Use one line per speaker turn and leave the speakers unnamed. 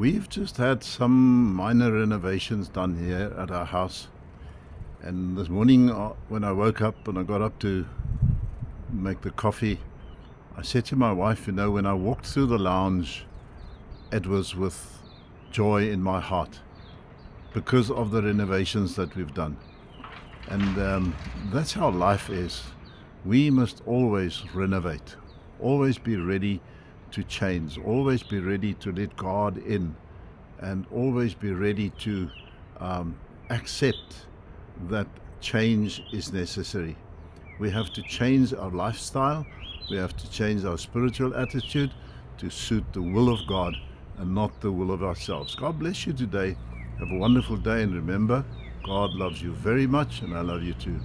We've just had some minor renovations done here at our house. And this morning, when I woke up and I got up to make the coffee, I said to my wife, when I walked through the lounge, it was with joy in my heart because of the renovations that we've done. And that's how life is. We must always renovate, always be ready to change, always be ready to let God in, and always be ready to accept that change is necessary. We have to change our lifestyle, we have to change our spiritual attitude to suit the will of God and not the will of ourselves. God bless you today. Have a wonderful day, and remember, God loves you very much, and I love you too.